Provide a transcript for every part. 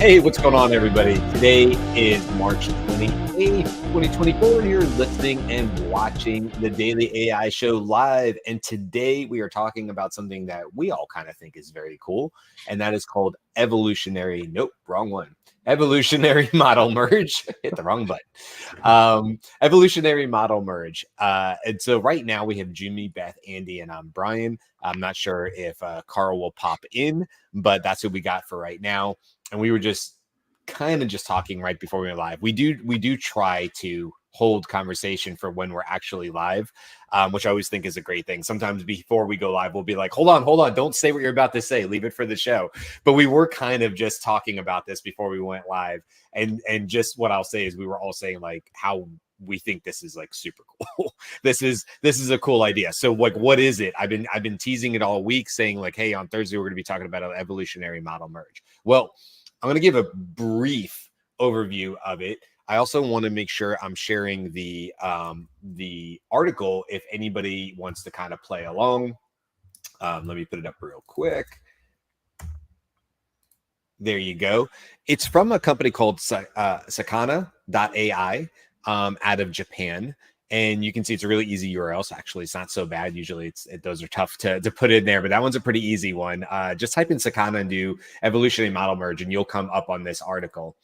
Hey, what's going on, everybody? Today is March 28th, 2024, and you're listening and watching the Daily AI Show live. And today we are talking about something that we all kind of think is very cool, and that is called evolutionary. Nope, wrong one. Evolutionary model merge. Hit the wrong button. Evolutionary model merge. And so right now we have Jimmy, Beth, Andy, and I'm Brian. I'm not sure if Carl will pop in, but that's who we got for right now. And we were just kind of just talking right before we went live. We do try to hold conversation for when we're actually live, which I always think is a great thing. Sometimes before we go live, we'll be like, hold on, don't say what you're about to say, leave it for the show. But we were kind of just talking about this before we went live, and just what I'll say is we were all saying like how we think this is like super cool. this is a cool idea. So like, what is it? I've been teasing it all week, saying like, hey, on Thursday we're going to be talking about an evolutionary model merge. Well, I'm going to give a brief overview of it. I also want to make sure I'm sharing the article if anybody wants to kind of play along. Let me put it up real quick. There you go. It's from a company called Sakana.ai out of Japan. And you can see it's a really easy URL. So actually, it's not so bad. Usually those are tough to put in there, but that one's a pretty easy one. Just type in Sakana and do evolutionary model merge, and you'll come up on this article.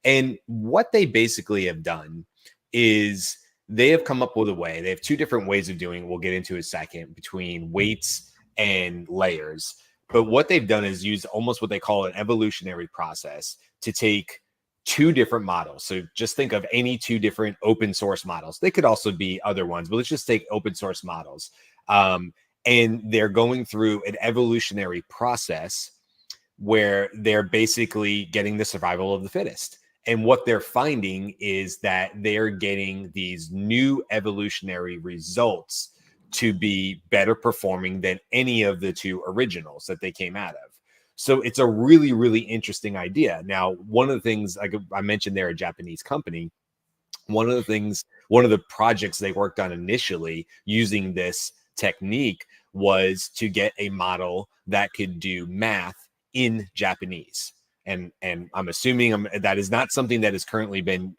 And what they basically have done is they have come up with a way. They have two different ways of doing it. We'll get into a second, between weights and layers. But what they've done is use almost what they call an evolutionary process to take two different models. So just think of any two different open source models. They could also be other ones, but let's just take open source models. And they're going through an evolutionary process where they're basically getting the survival of the fittest. And what they're finding is that they're getting these new evolutionary results to be better performing than any of the two originals that they came out of. So it's a really, really interesting idea. Now, one of the things, like I mentioned, they're a Japanese company. One of the projects they worked on initially using this technique was to get a model that could do math in Japanese. And I'm assuming that is not something that has currently been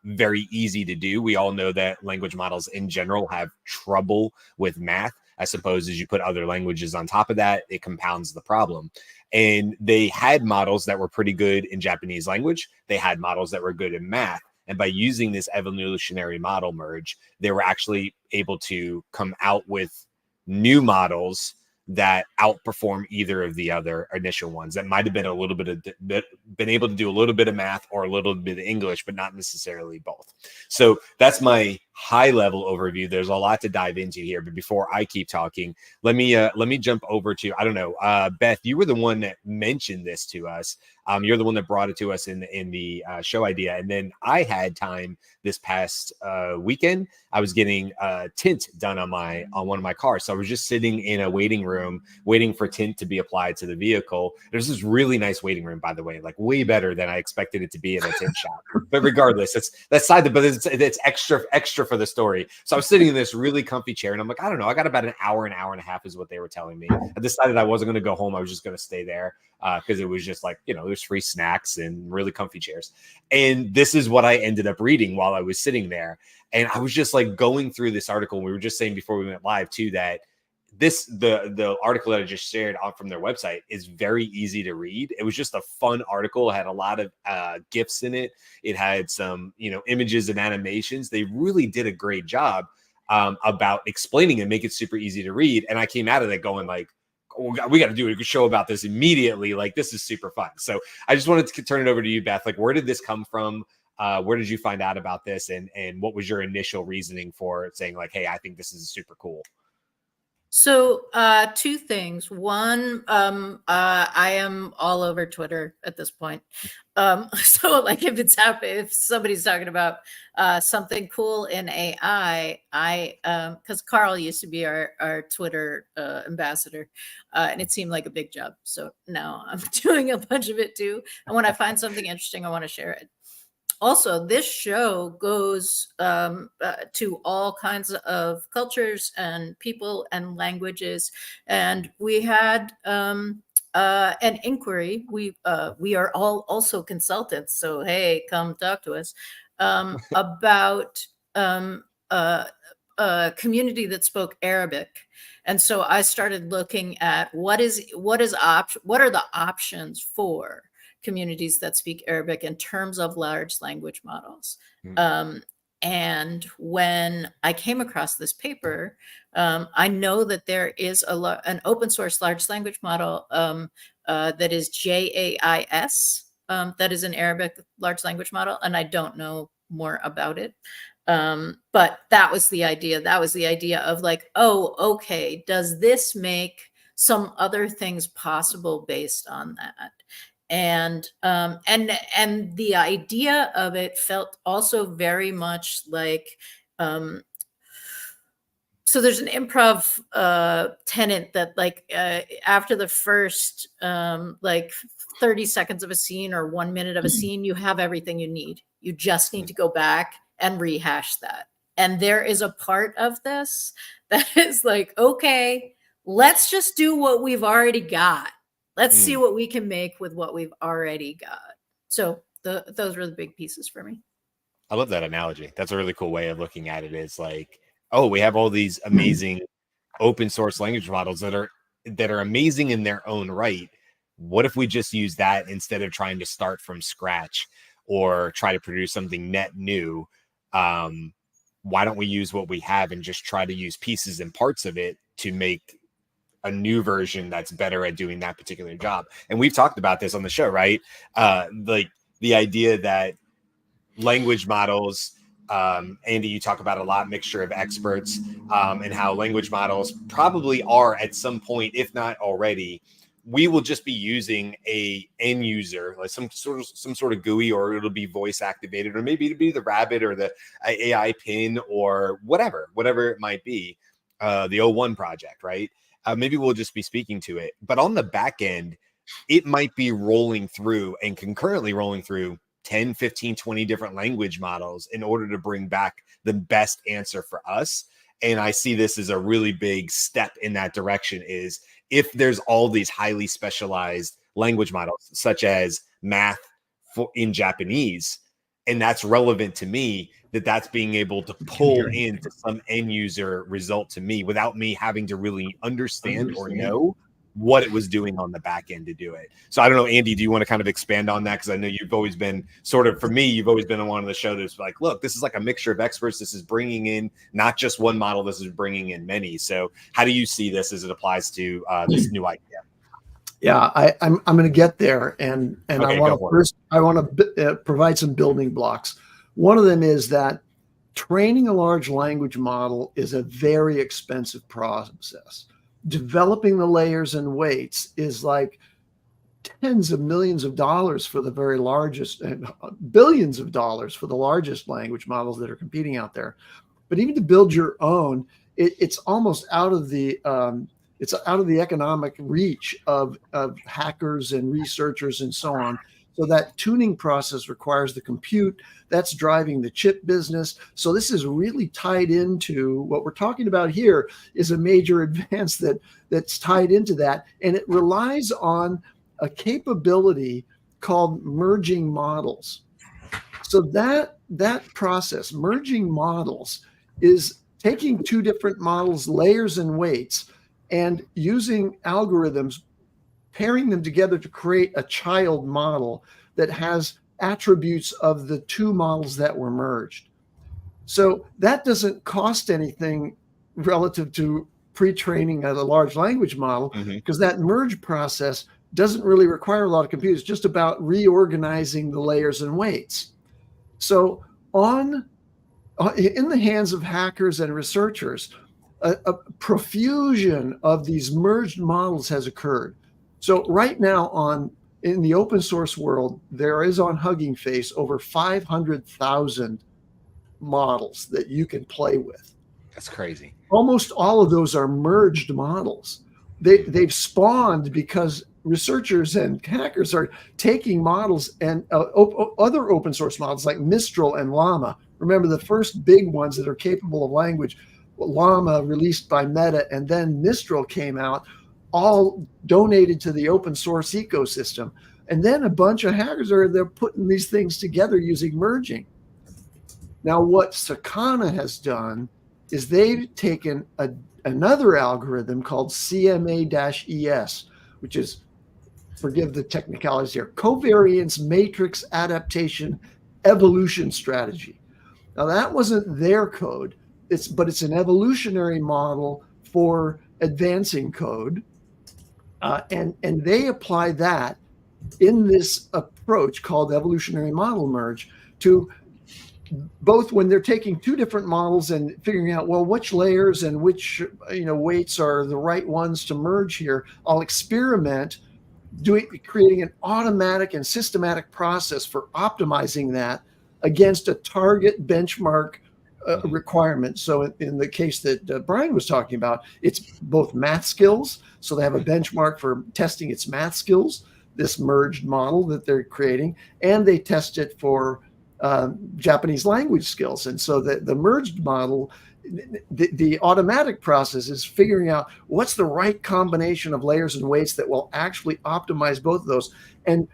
very easy to do. We all know that language models in general have trouble with math. I suppose as you put other languages on top of that, it compounds the problem. And they had models that were pretty good in Japanese language. They had models that were good in math. And by using this evolutionary model merge, they were actually able to come out with new models that outperform either of the other initial ones that might have been a little been able to do a little bit of math or a little bit of English, but not necessarily both. So that's my high level overview. There's a lot to dive into here, but before I keep talking, let me jump over to, I don't know, Beth, you were the one that mentioned this to us. You're the one that brought it to us in the show idea. And then I had time this past weekend. I was getting tint done on one of my cars. So I was just sitting in a waiting room waiting for tint to be applied to the vehicle. There's this really nice waiting room, by the way, like way better than I expected it to be in a tint shop. But regardless, that's side, but it's extra for the story. So I was sitting in this really comfy chair, and I'm like, I don't know, I got about an hour and a half is what they were telling me. I decided I wasn't going to go home. I was just going to stay there because it was just like, there's free snacks and really comfy chairs. And this is what I ended up reading while I was sitting there. And I was just like going through this article. And we were just saying before we went live too, that the article that I just shared from their website is very easy to read. It was just a fun article. It had a lot of GIFs in it. It had some, images and animations. They really did a great job about explaining and make it super easy to read. And I came out of it going like, oh, we got to do a show about this immediately. Like, this is super fun. So I just wanted to turn it over to you, Beth. Like, where did this come from? Where did you find out about this? And what was your initial reasoning for saying like, hey, I think this is super cool? So two things. One, I am all over Twitter at this point. So like if somebody's talking about something cool in AI, because Carl used to be our Twitter ambassador, and it seemed like a big job. So now I'm doing a bunch of it too. And when I find something interesting, I want to share it. Also, this show goes to all kinds of cultures and people and languages. And we had an inquiry. We are all also consultants, so hey, come talk to us about a community that spoke Arabic. And so I started looking at what are the options for communities that speak Arabic in terms of large language models. Mm. And when I came across this paper, I know that there is an open source large language model that is JAIS, that is an Arabic large language model, and I don't know more about it. But that was the idea. That was the idea of like, oh, okay, does this make some other things possible based on that? And the idea of it felt also very much like so there's an improv tenant that like after the first like 30 seconds of a scene or 1 minute of a scene, you have everything you need. You just need to go back and rehash that. And there is a part of this that is like, okay, let's just do what we've already got. Let's see what we can make with what we've already got. So those were the big pieces for me. I love that analogy. That's a really cool way of looking at it. Is like, oh, we have all these amazing open source language models that are amazing in their own right. What if we just use that instead of trying to start from scratch or try to produce something net new? Why don't we use what we have and just try to use pieces and parts of it to make a new version that's better at doing that particular job? And we've talked about this on the show, right? Like the idea that language models, Andy, you talk about a lot, mixture of experts, and how language models probably are at some point, if not already, we will just be using a end user, like some sort of GUI, or it'll be voice activated, or maybe it'll be the rabbit or the AI pin or whatever it might be, the O1 project, right? Maybe we'll just be speaking to it, but on the back end, it might be rolling through and concurrently rolling through 10, 15, 20 different language models in order to bring back the best answer for us. And I see this as a really big step in that direction, is if there's all these highly specialized language models, such as math in Japanese, and that's relevant to me, that's being able to pull into some end user result to me without me having to really understand or know what it was doing on the back end to do it. So I don't know, Andy, do you want to kind of expand on that? Because I know you've always been sort of, for me, you've always been on one of the show that's like, look, this is like a mixture of experts. This is bringing in not just one model, this is bringing in many. So how do you see this as it applies to this new idea? Yeah, I'm going to get there, and okay, I want to provide some building blocks. One of them is that training a large language model is a very expensive process. Developing the layers and weights is like tens of millions of dollars for the very largest, and billions of dollars for the largest language models that are competing out there. But even to build your own, it's almost out of the economic reach of hackers and researchers and so on. So that tuning process requires the compute that's driving the chip business. So this is really tied into what we're talking about here, is a major advance that's tied into that. And it relies on a capability called merging models. So that process, merging models, is taking two different models, layers and weights, and using algorithms, pairing them together to create a child model that has attributes of the two models that were merged. So that doesn't cost anything relative to pre-training a large language model, because that merge process doesn't really require a lot of compute. It's just about reorganizing the layers and weights. So in the hands of hackers and researchers, a profusion of these merged models has occurred. So right now in the open source world, there is on Hugging Face over 500,000 models that you can play with. That's crazy. Almost all of those are merged models. They've spawned because researchers and hackers are taking models and other open source models like Mistral and Llama. Remember, the first big ones that are capable of language, Llama released by Meta, and then Mistral came out. all donated to the open source ecosystem. And then a bunch of hackers they're putting these things together using merging. Now, what Sakana has done is they've taken another algorithm called CMA-ES, which is, forgive the technicalities here, covariance matrix adaptation evolution strategy. Now, that wasn't their code, but it's an evolutionary model for advancing code. And they apply that in this approach called evolutionary model merge to both when they're taking two different models and figuring out, well, which layers and which weights are the right ones to merge here. I'll experiment creating an automatic and systematic process for optimizing that against a target benchmark requirement. So in the case that Brian was talking about, it's both math skills. So they have a benchmark for testing its math skills, this merged model that they're creating, and they test it for Japanese language skills. And so the merged model, the automatic process is figuring out what's the right combination of layers and weights that will actually optimize both of those. And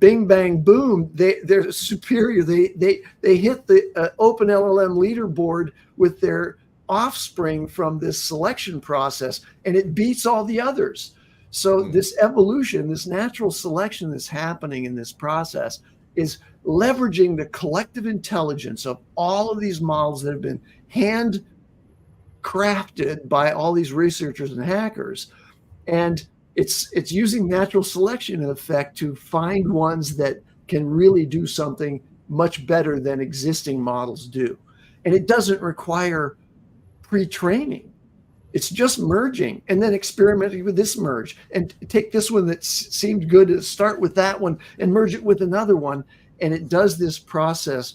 bing, bang, boom, they're superior. They hit the open LLM leaderboard with their offspring from this selection process, and it beats all the others. So this evolution, this natural selection that's happening in this process is leveraging the collective intelligence of all of these models that have been hand crafted by all these researchers and hackers. And it's using natural selection in effect to find ones that can really do something much better than existing models do. And it doesn't require pre-training. It's just merging and then experimenting with this merge and take this one that seemed good to start with that one and merge it with another one. And it does this process,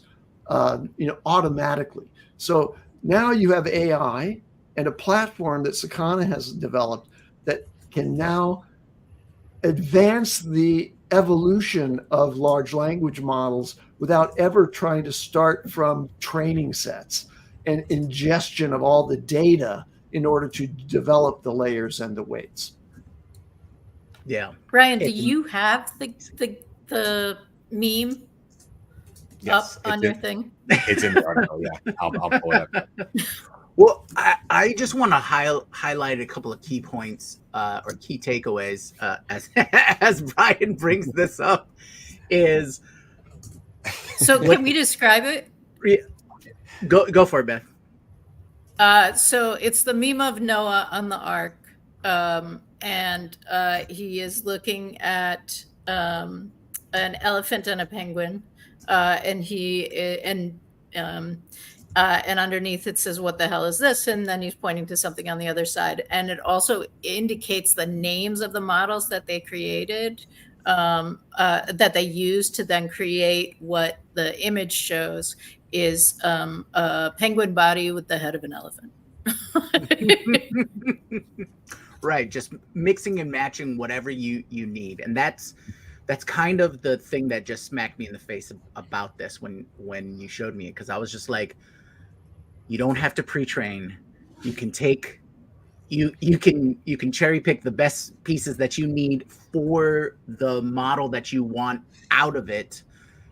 automatically. So now you have AI and a platform that Sakana has developed that can now advance the evolution of large language models without ever trying to start from training sets and ingestion of all the data in order to develop the layers and the weights. Yeah. Brian, do you have the meme up on your thing? It's in the article. Yeah, I'll pull it up. Well, I just want to highlight a couple of key points or key takeaways as Brian brings this up. Is so can we describe it? Go for it, Beth. So it's the meme of Noah on the ark, and he is looking at an elephant and a penguin, and underneath it says, "What the hell is this?" And then he's pointing to something on the other side, and it also indicates the names of the models that they created, that they used to then create what the image shows is a penguin body with the head of an elephant. Right, just mixing and matching whatever you need, and that's kind of the thing that just smacked me in the face about this when you showed me it, because I was just like, you don't have to pre-train. You can take you can cherry pick the best pieces that you need for the model that you want out of it,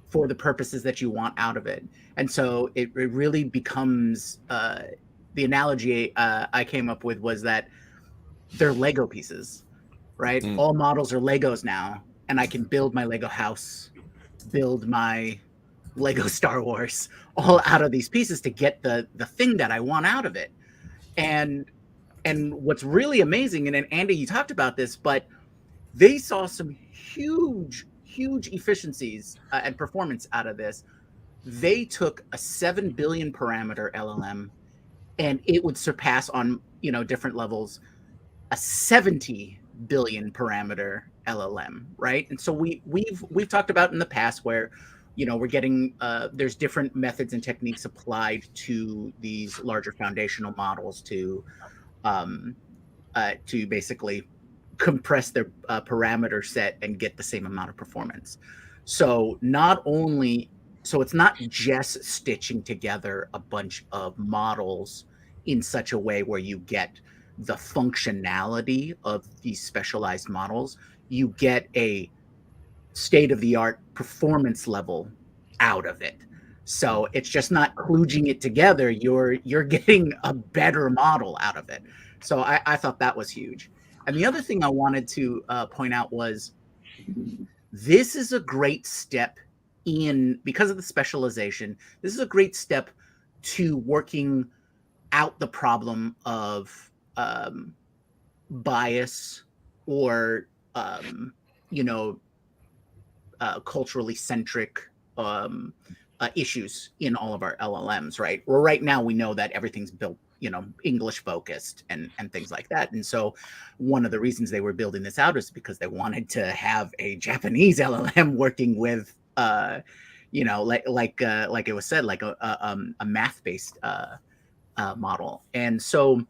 for the purposes that you want out of it. And so it really becomes the analogy I came up with was that they're Lego pieces, right? All models are Legos now, and I can build my Lego house, build my Lego Star Wars, all out of these pieces to get the thing that I want out of it. And what's really amazing, and Andy, you talked about this, but they saw some huge efficiencies and performance out of this. They took a 7 billion parameter LLM, and it would surpass on different levels a 70 billion parameter LLM, right? And so we've talked about in the past where we're getting there's different methods and techniques applied to these larger foundational models to basically compress their parameter set and get the same amount of performance. So it's not just stitching together a bunch of models in such a way where you get the functionality of these specialized models, you get a state-of-the-art performance level out of it. So it's just not kludging it together. You're getting a better model out of it. So I thought that was huge. And the other thing I wanted to point out was this is a great step in, because of the specialization, this is a great step to working out the problem of bias or, you know, culturally centric issues in all of our LLMs, right? Well, right now we know that everything's built, you know, English focused and things like that. And so one of the reasons they were building this out is because they wanted to have a Japanese LLM working with, you know, like it was said, like a math-based model. And so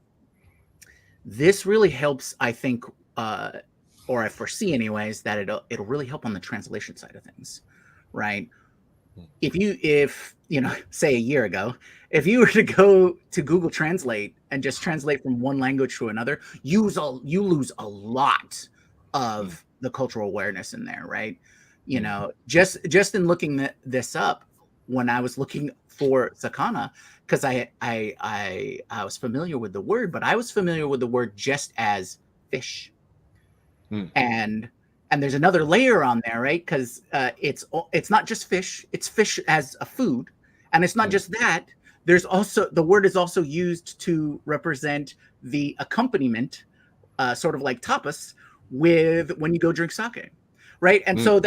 this really helps, I think, or I foresee anyways, that it'll really help on the translation side of things, right? If you know, say a year ago, if you were to go to Google Translate and just translate from one language to another, you lose a lot of the cultural awareness in there, right? You know, just in looking this up, when I was looking for Sakana, because I was familiar with the word, but I was familiar with the word just as fish. And there's another layer on there, right? Because it's not just fish; it's fish as a food, and it's not just that. There's also, the word is also used to represent the accompaniment, sort of like tapas, with when you go drink sake, right? And so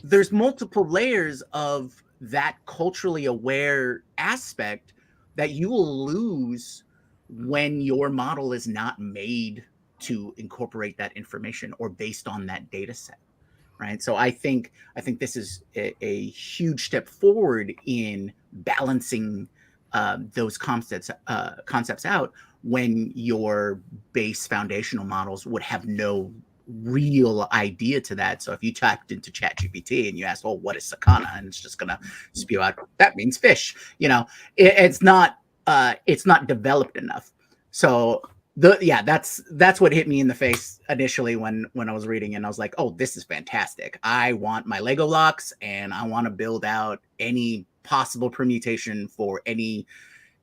there's multiple layers of that culturally aware aspect that you will lose when your model is not made to incorporate that information or based on that data set, right? So I think this is a huge step forward in balancing those concepts out when your base foundational models would have no real idea to that. So if you typed into ChatGPT and you asked, "Oh, what is Sakana?" and it's just gonna spew out, "That means fish." You know, it's not developed enough. So that's what hit me in the face initially when I was reading, and I was like, "Oh, this is fantastic! I want my Lego blocks, and I want to build out any possible permutation for any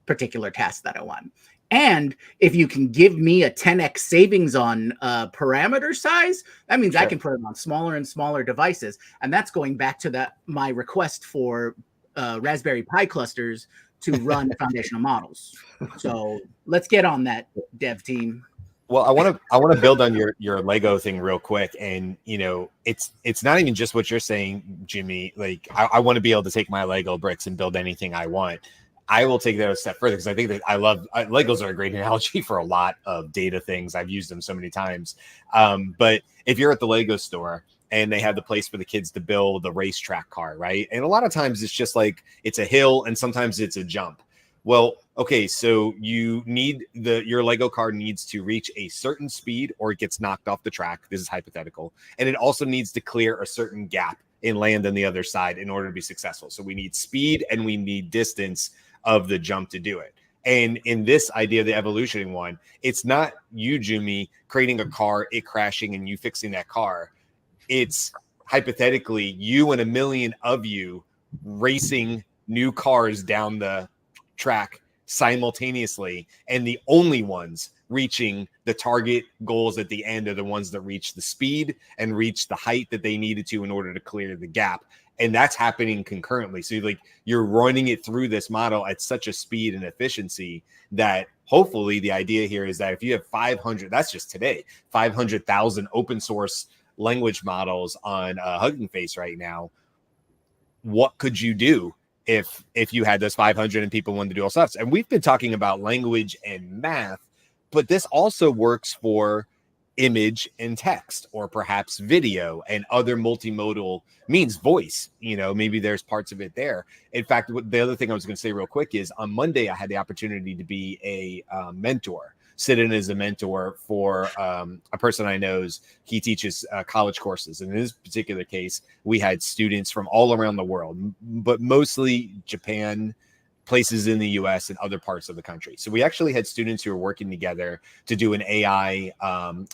particular task that I want." And if you can give me a 10x savings on parameter size, that means I can put it on smaller and smaller devices. And that's going back to my request for Raspberry Pi clusters to run foundational models. So let's get on that, dev team. Well, I want to build on your Lego thing real quick, and you know, it's not even just what you're saying, Jimmy. Like, I want to be able to take my Lego bricks and build anything I want. I will take that a step further because I think that Legos are a great analogy for a lot of data things. I've used them so many times. But if you're at the Lego store and they have the place for the kids to build a racetrack car, right? And a lot of times it's just like it's a hill and sometimes it's a jump. Well, okay, so you need your Lego car needs to reach a certain speed or it gets knocked off the track. This is hypothetical. And it also needs to clear a certain gap and land on the other side in order to be successful. So we need speed and we need distance of the jump to do it. And in this idea, the evolutionary one, it's not you, Jimmy, creating a car, it crashing, and you fixing that car. It's hypothetically you and a million of you racing new cars down the track simultaneously, and the only ones reaching the target goals at the end are the ones that reach the speed and reach the height that they needed to in order to clear the gap. And that's happening concurrently. So you're running it through this model at such a speed and efficiency that hopefully the idea here is that if you have 500, that's just today, 500,000 open source language models on Hugging Face right now, what could you do if you had those 500 and people wanted to do all stuff? And we've been talking about language and math, but this also works for image and text, or perhaps video and other multimodal means, voice, you know, maybe there's parts of it there. In fact, the other thing I was going to say real quick is on Monday, I had the opportunity to be a mentor, sit in as a mentor for a person I know's. He teaches college courses. And in this particular case, we had students from all around the world, but mostly Japan, places in the US and other parts of the country. So we actually had students who were working together to do an AI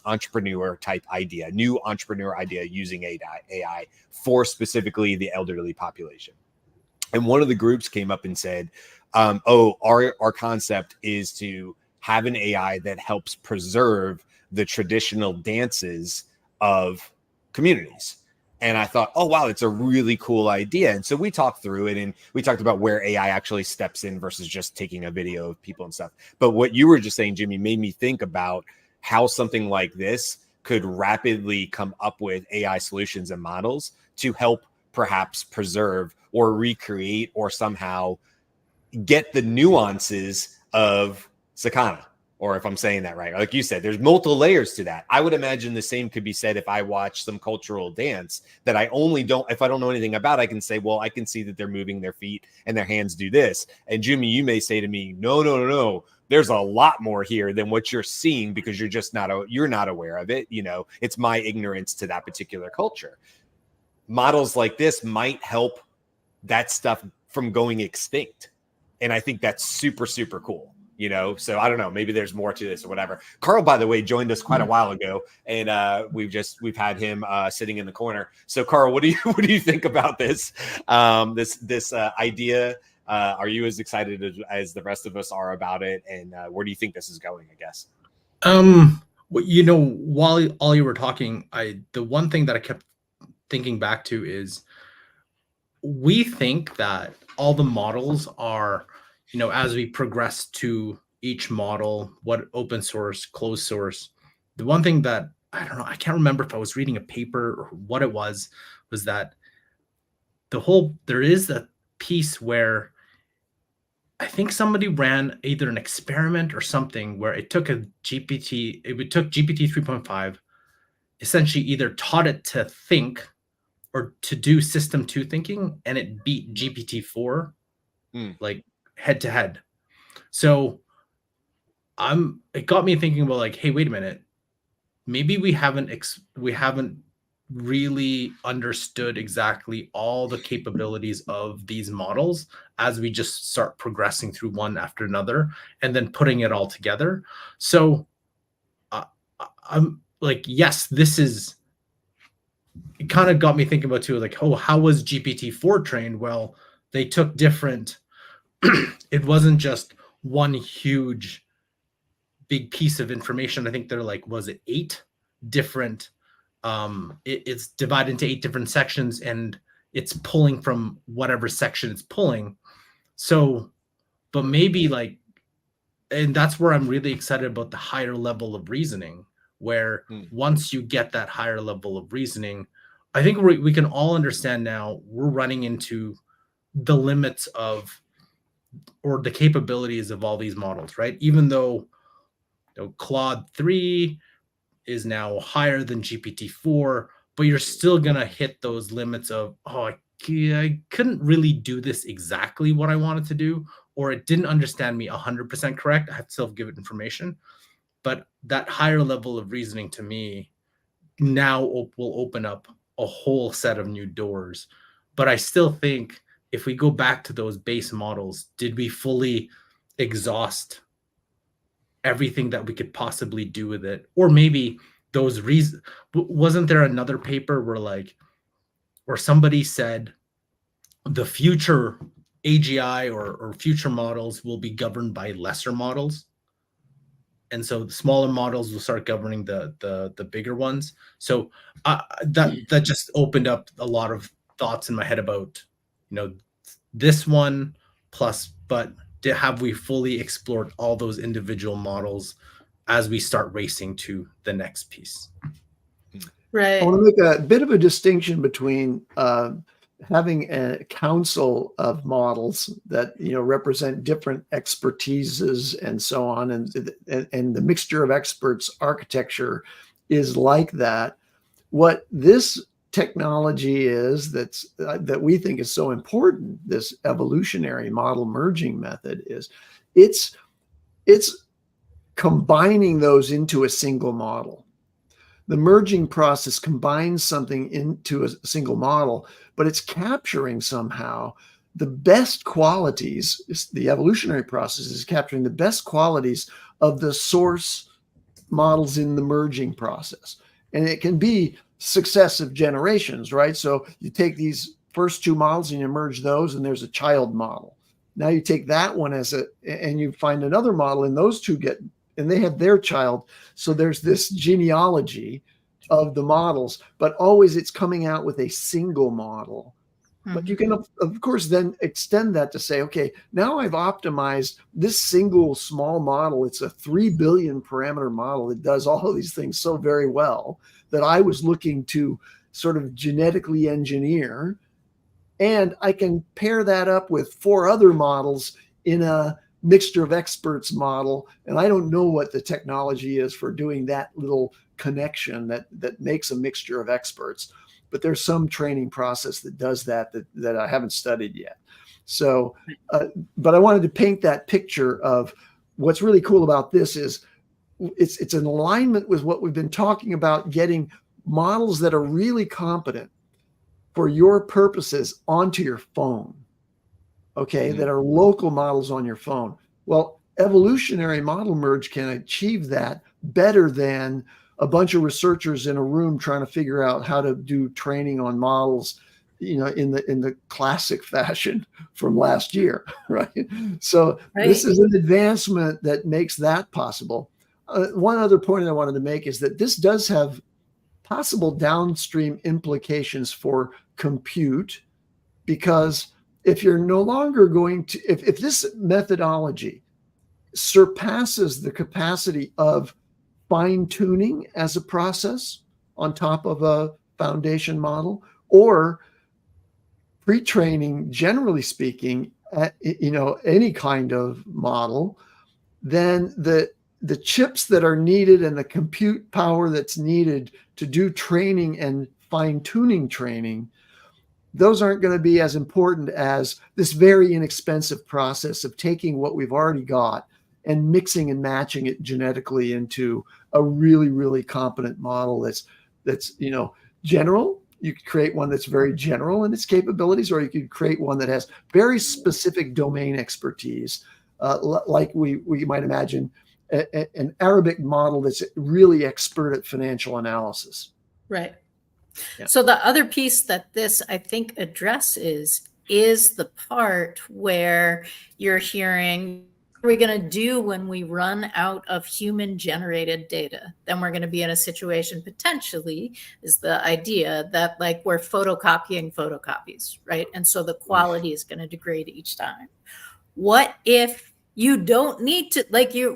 entrepreneur type idea, new entrepreneur idea using AI for specifically the elderly population. And one of the groups came up and said, our concept is to have an AI that helps preserve the traditional dances of communities. And I thought, oh, wow, it's a really cool idea. And so we talked through it, and we talked about where AI actually steps in versus just taking a video of people and stuff. But what you were just saying, Jimmy, made me think about how something like this could rapidly come up with AI solutions and models to help perhaps preserve or recreate or somehow get the nuances of Sakana. Or if I'm saying that right, like you said, there's multiple layers to that. I would imagine the same could be said if I watch some cultural dance that if I don't know anything about, I can say, well, I can see that they're moving their feet and their hands do this. And Jimmy, you may say to me, no. There's a lot more here than what you're seeing because you're not aware of it. You know, it's my ignorance to that particular culture. Models like this might help that stuff from going extinct. And I think that's super, super cool. You know, so I don't know, maybe there's more to this or whatever. Carl, by the way, joined us quite a while ago, and we've had him sitting in the corner. So Carl, what do you think about this this idea? Are you as excited as the rest of us are about it? And where do you think this is going, I guess? You know, while all you were talking, the one thing that I kept thinking back to is we think that all the models are, you know, as we progress to each model, what open source, closed source, the one thing that I don't know, I can't remember if I was reading a paper or what it was that there is a piece where I think somebody ran either an experiment or something where it took GPT 3.5, essentially either taught it to think or to do system 2 thinking, and it beat GPT-4 like head to head. So it got me thinking about like, hey, wait a minute, maybe we haven't really understood exactly all the capabilities of these models as we just start progressing through one after another and then putting it all together. So I'm like, yes, it kind of got me thinking about too, like, oh, how was GPT-4 trained? Well, they took different, it wasn't just one huge big piece of information. I think they're like, was it 8 different, it's divided into 8 different sections, and it's pulling from whatever section it's pulling. So, but maybe like, and that's where I'm really excited about the higher level of reasoning, where once you get that higher level of reasoning, I think we can all understand now we're running into the limits of, or the capabilities of all these models, right? Even though, you know, Claude 3 is now higher than GPT-4, but you're still going to hit those limits of, oh, I couldn't really do this exactly what I wanted to do, or it didn't understand me 100% correct. I have to still give it information. But that higher level of reasoning to me now will open up a whole set of new doors. But I still think if we go back to those base models, did we fully exhaust everything that we could possibly do with it? Or maybe those reasons, wasn't there another paper where somebody said the future AGI or future models will be governed by lesser models, and so the smaller models will start governing the bigger ones? So that just opened up a lot of thoughts in my head about, you know, this one plus, but have we fully explored all those individual models as we start racing to the next piece? Right. I want to make a bit of a distinction between having a council of models that, you know, represent different expertises and so on, and the mixture of experts architecture is like that. What this technology is that we think is so important, this evolutionary model merging method, is it's combining those into a single model. The merging process combines something into a single model, but it's capturing somehow the best qualities, the evolutionary process is capturing the best qualities of the source models in the merging process. And it can be successive generations, right? So you take these first two models and you merge those, and there's a child model. Now you take that one and you find another model, and those two and they have their child. So there's this genealogy of the models, but always it's coming out with a single model. But you can, of course, then extend that to say, okay, now I've optimized this single small model. It's a 3 billion parameter model. It does all of these things so very well that I was looking to sort of genetically engineer. And I can pair that up with 4 other models in a mixture of experts model. And I don't know what the technology is for doing that little connection that makes a mixture of experts. But there's some training process that does that I haven't studied yet. So, but I wanted to paint that picture of what's really cool about this is it's an alignment with what we've been talking about, getting models that are really competent for your purposes onto your phone, okay, that are local models on your phone. Well, evolutionary model merge can achieve that better than a bunch of researchers in a room trying to figure out how to do training on models, in the classic fashion from last year, right? So this is an advancement that makes that possible. One other point I wanted to make is that this does have possible downstream implications for compute, because if you're no longer going to, if this methodology surpasses the capacity of fine tuning as a process on top of a foundation model, or pre-training, generally speaking, any kind of model, then the chips that are needed and the compute power that's needed to do training and fine-tuning training, those aren't going to be as important as this very inexpensive process of taking what we've already got and mixing and matching it genetically into a really, really competent model that's general. You could create one that's very general in its capabilities, or you could create one that has very specific domain expertise, like we might imagine an Arabic model that's really expert at financial analysis. Right. Yeah. So the other piece that this, I think, addresses is the part where you're hearing, what are we going to do when we run out of human generated data? Then we're going to be in a situation, potentially, is the idea that like we're photocopying photocopies, right? And so the quality is going to degrade each time. What if you don't need to,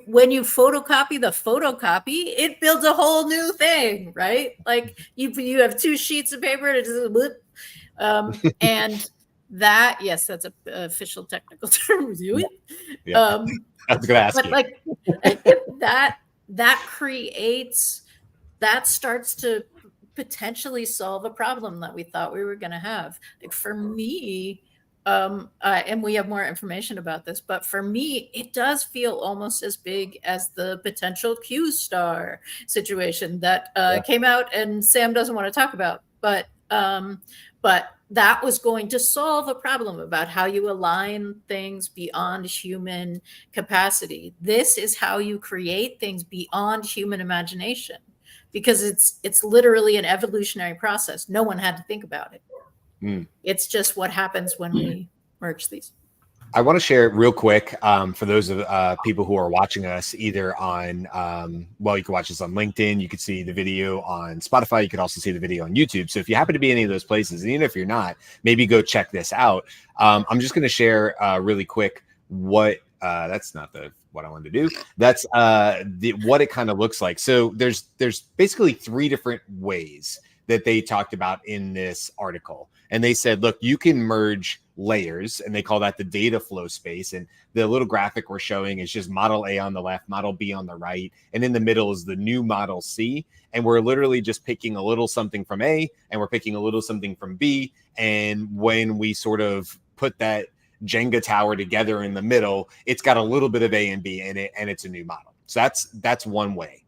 when you photocopy the photocopy, it builds a whole new thing, right? Like you have 2 sheets of paper and it just, and that, yes, that's an official technical term. Yeah. I was going to ask but you. Like that creates, that starts to potentially solve a problem that we thought we were going to have. Like for me, and we have more information about this, but for me, it does feel almost as big as the potential Q star situation that came out, and Sam doesn't want to talk about, but that was going to solve a problem about how you align things beyond human capacity. This is how you create things beyond human imagination, because it's literally an evolutionary process. No one had to think about it. It's just what happens when we merge these. I want to share real quick for those of people who are watching us either on, you can watch this on LinkedIn. You could see the video on Spotify. You could also see the video on YouTube. So if you happen to be any of those places, and even if you're not, maybe go check this out. I'm just going to share really quick what that's not what I wanted to do. That's what it kind of looks like. So there's basically 3 different ways that they talked about in this article. And they said, look, you can merge layers, and they call that the data flow space. And the little graphic we're showing is just model A on the left, model B on the right. And in the middle is the new model C. And we're literally just picking a little something from A, and we're picking a little something from B. And when we sort of put that Jenga tower together in the middle, it's got a little bit of A and B in it, and it's a new model. So that's one way.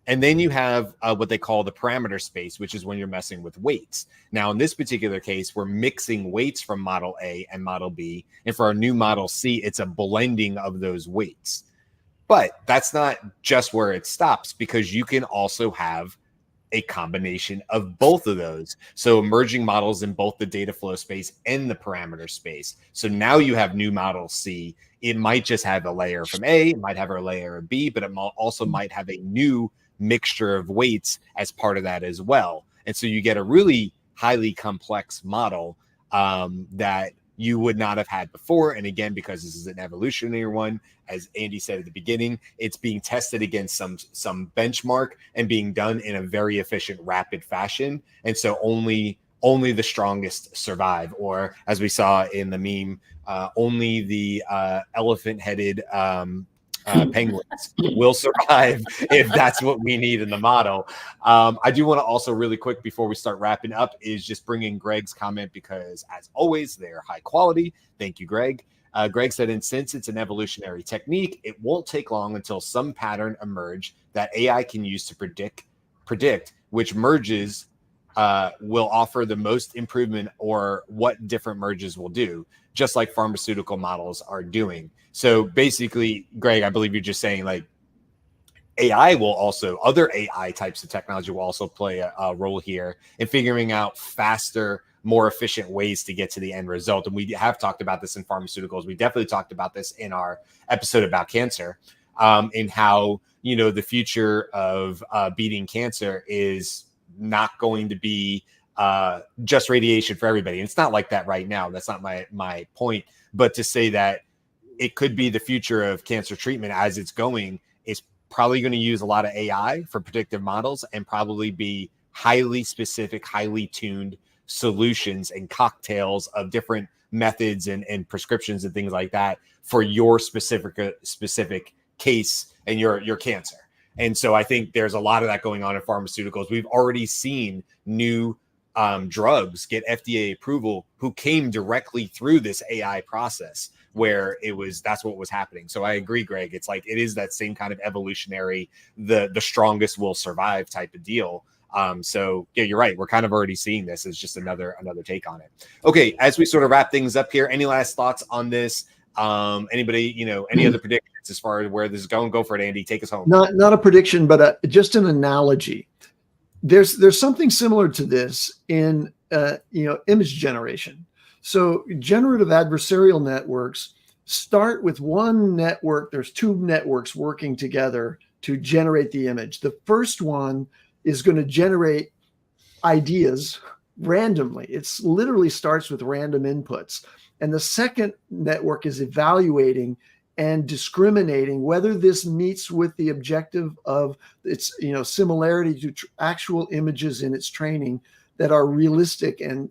And then you have what they call the parameter space, which is when you're messing with weights. Now, in this particular case, we're mixing weights from model A and model B. And for our new model C, it's a blending of those weights. But that's not just where it stops, because you can also have a combination of both of those. So merging models in both the data flow space and the parameter space. So now you have new model C. It might just have a layer from A, it might have a layer of B, but it also might have a new mixture of weights as part of that as well. And so you get a really highly complex model that you would not have had before. And again, because this is an evolutionary one, as Andy said at the beginning, it's being tested against some benchmark and being done in a very efficient, rapid fashion. And so only the strongest survive, or as we saw in the meme, only the elephant-headed penguins will survive if that's what we need in the model. I do want to also really quick before we start wrapping up is just bring in Greg's comment, because as always, they're high quality. Thank you, Greg. Greg said, and since it's an evolutionary technique, it won't take long until some pattern emerge that AI can use to predict which merges will offer the most improvement, or what different merges will do, just like pharmaceutical models are doing. So basically, Greg, I believe you're just saying like AI will also, other AI types of technology will also play a role here in figuring out faster, more efficient ways to get to the end result. And we have talked about this in pharmaceuticals. We definitely talked about this in our episode about cancer, in how, the future of beating cancer is not going to be just radiation for everybody. And it's not like that right now. That's not my point. But to say that it could be the future of cancer treatment as it's going is probably going to use a lot of AI for predictive models, and probably be highly specific, highly tuned solutions and cocktails of different methods and prescriptions and things like that for your specific case and your cancer. And so I think there's a lot of that going on in pharmaceuticals. We've already seen new drugs get FDA approval who came directly through this AI process, where that's what was happening. So I agree, Greg. It's like, it is that same kind of evolutionary, the strongest will survive type of deal. So yeah, you're right. We're kind of already seeing this as just another take on it. Okay, as we sort of wrap things up here, any last thoughts on this? Anybody, any other predictions as far as where this is going? Go for it, Andy. Take us home. Not a prediction, but just an analogy. There's something similar to this in image generation. So generative adversarial networks start with one network. There's two networks working together to generate the image. The first one is going to generate ideas randomly. It's literally starts with random inputs. And the second network is evaluating and discriminating whether this meets with the objective of its similarity to actual images in its training that are realistic and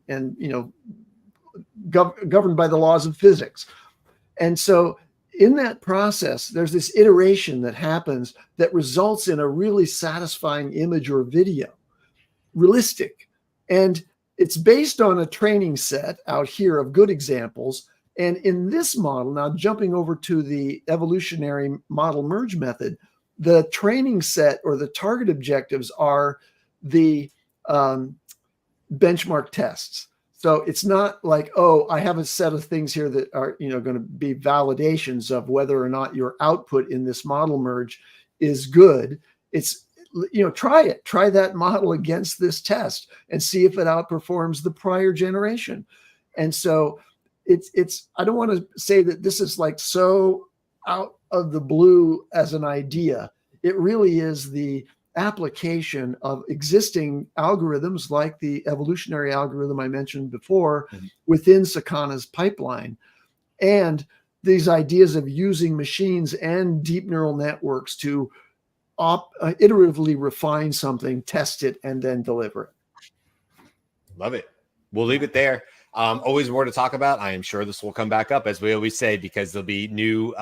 governed by the laws of physics. And so in that process, there's this iteration that happens that results in a really satisfying image or video, realistic. And it's based on a training set out here of good examples. And in this model, now jumping over to the evolutionary model merge method, the training set or the target objectives are the benchmark tests. So it's not like, oh, I have a set of things here that are going to be validations of whether or not your output in this model merge is good. It's try that model against this test and see if it outperforms the prior generation. And so it's I don't want to say that this is like so out of the blue as an idea. It really is the application of existing algorithms like the evolutionary algorithm I mentioned before within Sakana's pipeline, and these ideas of using machines and deep neural networks to iteratively refine something, test it, and then deliver it. Love it. We'll leave it there. Always more to talk about. I am sure this will come back up, as we always say, because there'll be new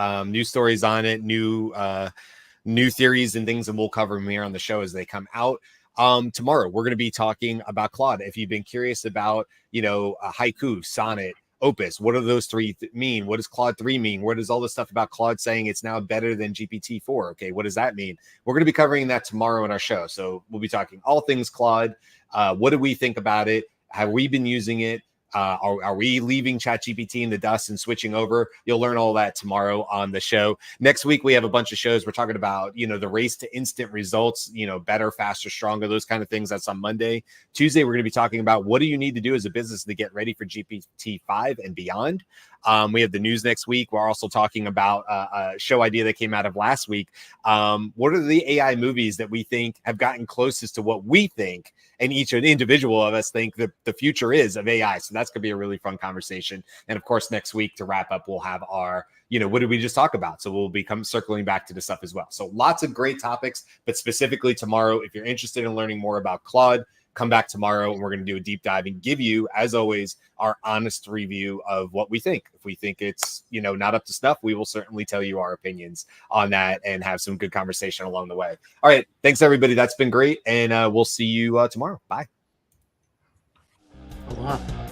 stories on it, new theories and things, and we'll cover them here on the show as they come out. Tomorrow, we're going to be talking about Claude. If you've been curious about, Haiku, Sonnet, Opus. What do those three mean? What does Claude 3 mean? What does all this stuff about Claude saying it's now better than GPT-4? Okay, what does that mean? We're going to be covering that tomorrow in our show. So we'll be talking all things Claude. What do we think about it? Have we been using it? Are we leaving ChatGPT in the dust and switching over? You'll learn all that tomorrow on the show. Next week, we have a bunch of shows. We're talking about, the race to instant results, better, faster, stronger, those kind of things. That's on Monday. Tuesday, we're going to be talking about what do you need to do as a business to get ready for GPT-5 and beyond. We have the news next week. We're also talking about a show idea that came out of last week. What are the AI movies that we think have gotten closest to what we think and each individual of us think the future is of AI? So that's going to be a really fun conversation. And of course, next week to wrap up, we'll have our, what did we just talk about? So we'll be circling back to this stuff as well. So lots of great topics, but specifically tomorrow, if you're interested in learning more about Claude, come back tomorrow and we're going to do a deep dive and give you, as always, our honest review of what we think. If we think it's, not up to stuff, we will certainly tell you our opinions on that and have some good conversation along the way. All right. Thanks, everybody. That's been great. And we'll see you tomorrow. Bye. Aloha.